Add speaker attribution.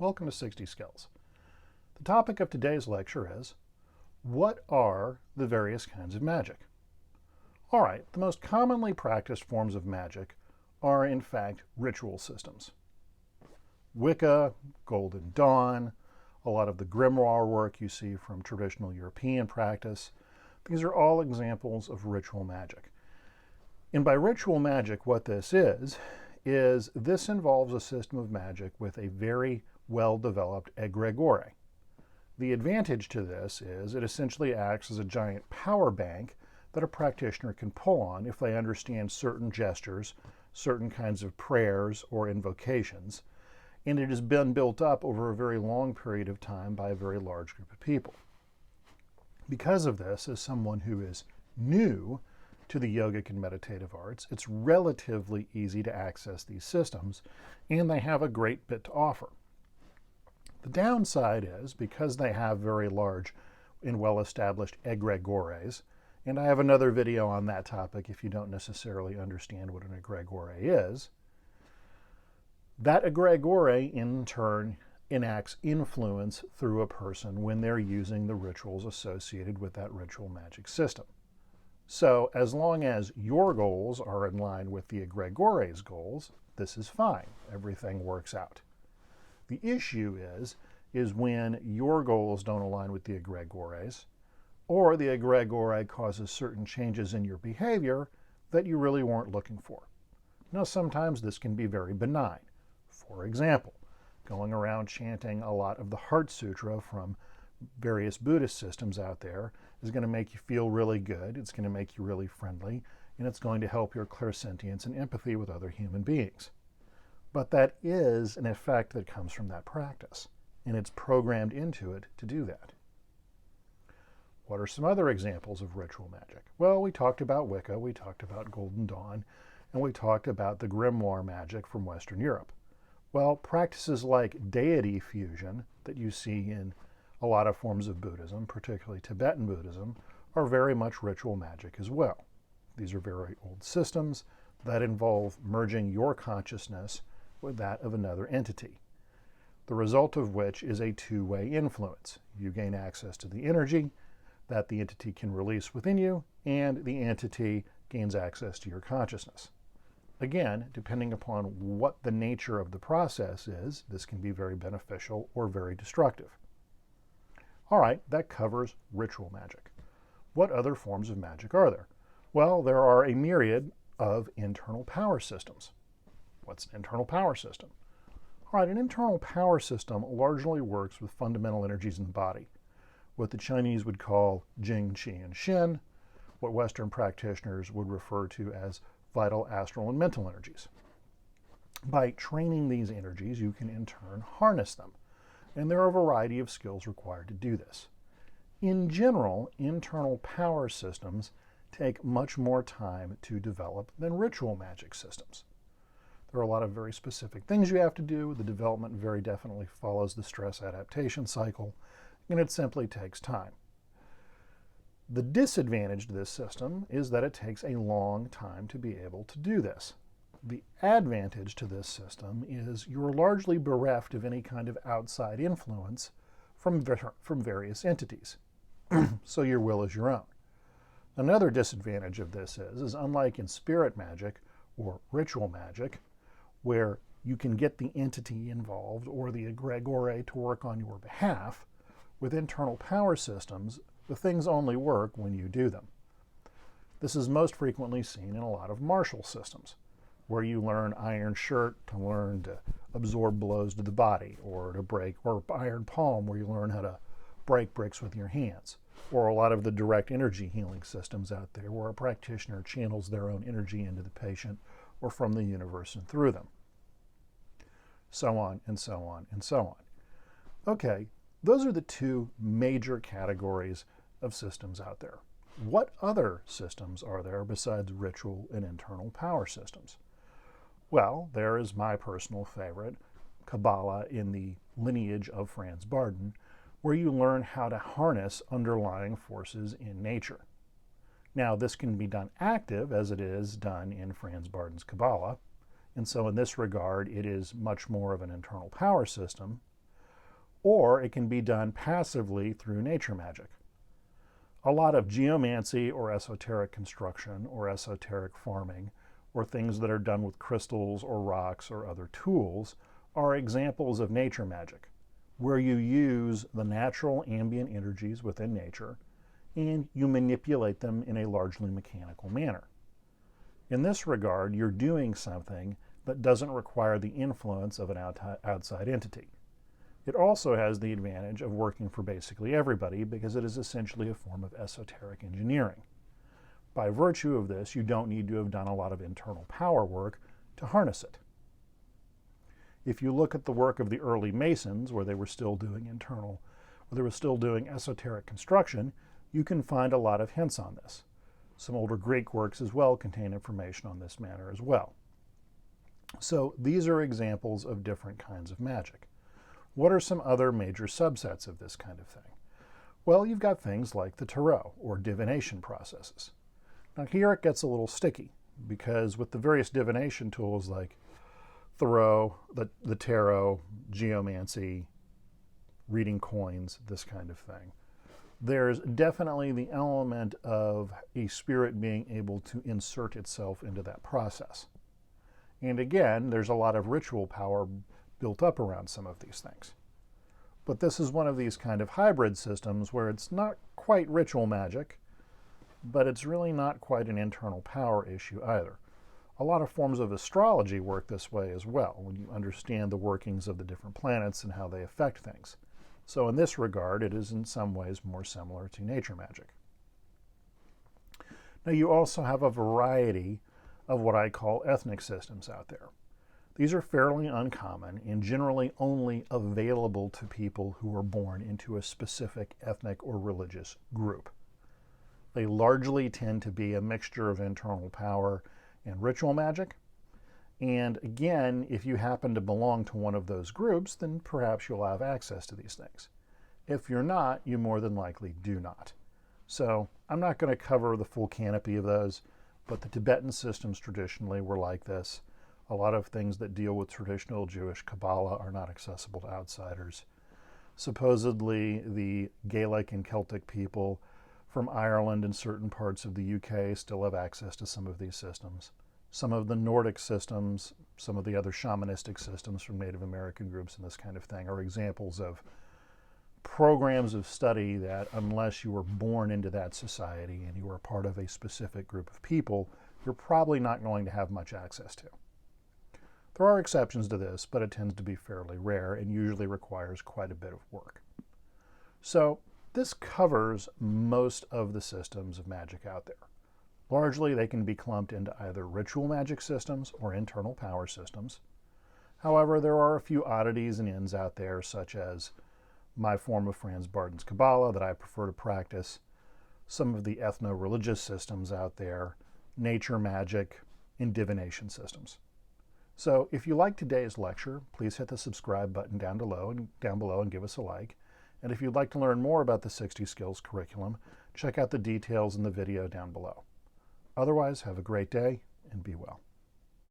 Speaker 1: Welcome to 60 Skills. The topic of today's lecture is, what are the various kinds of magic? All right, the most commonly practiced forms of magic are in fact ritual systems. Wicca, Golden Dawn, a lot of the grimoire work you see from traditional European practice, these are all examples of ritual magic. And by ritual magic, what this is this involves a system of magic with a very well-developed egregore. The advantage to this is it essentially acts as a giant power bank that a practitioner can pull on if they understand certain gestures, certain kinds of prayers or invocations, and it has been built up over a very long period of time by a very large group of people. Because of this, as someone who is new to the yogic and meditative arts, it's relatively easy to access these systems, and they have a great bit to offer. The downside is, because they have very large and well-established egregores, and I have another video on that topic if you don't necessarily understand what an egregore is, that egregore in turn enacts influence through a person when they're using the rituals associated with that ritual magic system. So as long as your goals are in line with the egregore's goals, this is fine. Everything works out. The issue is when your goals don't align with the egregores, or the egregore causes certain changes in your behavior that you really weren't looking for. Now, sometimes this can be very benign. For example, going around chanting a lot of the Heart Sutra from various Buddhist systems out there is going to make you feel really good, it's going to make you really friendly, and it's going to help your clairsentience and empathy with other human beings. But that is an effect that comes from that practice, and it's programmed into it to do that. What are some other examples of ritual magic? Well, we talked about Wicca, we talked about Golden Dawn, and we talked about the grimoire magic from Western Europe. Well, practices like deity fusion that you see in a lot of forms of Buddhism, particularly Tibetan Buddhism, are very much ritual magic as well. These are very old systems that involve merging your consciousness with that of another entity, the result of which is a two-way influence. You gain access to the energy that the entity can release within you, and the entity gains access to your consciousness. Again, depending upon what the nature of the process is, this can be very beneficial or very destructive. All right, that covers ritual magic. What other forms of magic are there? Well, there are a myriad of internal power systems. What's an internal power system? All right, an internal power system largely works with fundamental energies in the body, what the Chinese would call Jing, Qi, and Shen, what Western practitioners would refer to as vital, astral, and mental energies. By training these energies, you can in turn harness them, and there are a variety of skills required to do this. In general, internal power systems take much more time to develop than ritual magic systems. There are a lot of very specific things you have to do. The development very definitely follows the stress adaptation cycle, and it simply takes time. The disadvantage to this system is that it takes a long time to be able to do this. The advantage to this system is you're largely bereft of any kind of outside influence from various entities, so your will is your own. Another disadvantage of this is unlike in spirit magic or ritual magic, where you can get the entity involved or the egregore to work on your behalf, with internal power systems, the things only work when you do them. This is most frequently seen in a lot of martial systems, where you learn iron shirt to learn to absorb blows to the body, or to break, or iron palm, where you learn how to break bricks with your hands, or a lot of the direct energy healing systems out there, where a practitioner channels their own energy into the patient or from the universe and through them. So on and so on and so on. Okay, those are the two major categories of systems out there. What other systems are there besides ritual and internal power systems? Well, there is my personal favorite, Kabbalah in the lineage of Franz Barden, where you learn how to harness underlying forces in nature. Now, this can be done active, as it is done in Franz Barden's Kabbalah, and so in this regard, it is much more of an internal power system. or it can be done passively through nature magic. A lot of geomancy or esoteric construction or esoteric farming or things that are done with crystals or rocks or other tools are examples of nature magic, where you use the natural ambient energies within nature and you manipulate them in a largely mechanical manner. In this regard, you're doing something that doesn't require the influence of an outside entity. It also has the advantage of working for basically everybody because it is essentially a form of esoteric engineering. By virtue of this, you don't need to have done a lot of internal power work to harness it. If you look at the work of the early Masons, where they were still doing esoteric construction, you can find a lot of hints on this. Some older Greek works as well contain information on this matter as well. So these are examples of different kinds of magic. What are some other major subsets of this kind of thing? Well, you've got things like the tarot or divination processes. Now here it gets a little sticky because with the various divination tools like the tarot, geomancy, reading coins, this kind of thing, there's definitely the element of a spirit being able to insert itself into that process. And again, there's a lot of ritual power built up around some of these things. But this is one of these kind of hybrid systems where it's not quite ritual magic, but it's really not quite an internal power issue either. A lot of forms of astrology work this way as well, when you understand the workings of the different planets and how they affect things. So in this regard, it is in some ways more similar to nature magic. Now you also have a variety of what I call ethnic systems out there. These are fairly uncommon and generally only available to people who are born into a specific ethnic or religious group. They largely tend to be a mixture of internal power and ritual magic. And again, if you happen to belong to one of those groups, then perhaps you'll have access to these things. If you're not, you more than likely do not. So I'm not going to cover the full canopy of those, but the Tibetan systems traditionally were like this. A lot of things that deal with traditional Jewish Kabbalah are not accessible to outsiders. Supposedly, the Gaelic and Celtic people from Ireland and certain parts of the UK still have access to some of these systems. Some of the Nordic systems, some of the other shamanistic systems from Native American groups and this kind of thing are examples of programs of study that unless you were born into that society and you were part of a specific group of people, you're probably not going to have much access to. There are exceptions to this, but it tends to be fairly rare and usually requires quite a bit of work. So this covers most of the systems of magic out there. Largely, they can be clumped into either ritual magic systems or internal power systems. However, there are a few oddities and ends out there, such as my form of Franz Barton's Kabbalah that I prefer to practice, some of the ethno-religious systems out there, nature magic, and divination systems. So if you liked today's lecture, please hit the subscribe button down below and give us a like. And if you'd like to learn more about the 60 Skills curriculum, check out the details in the video down below. Otherwise, have a great day and be well.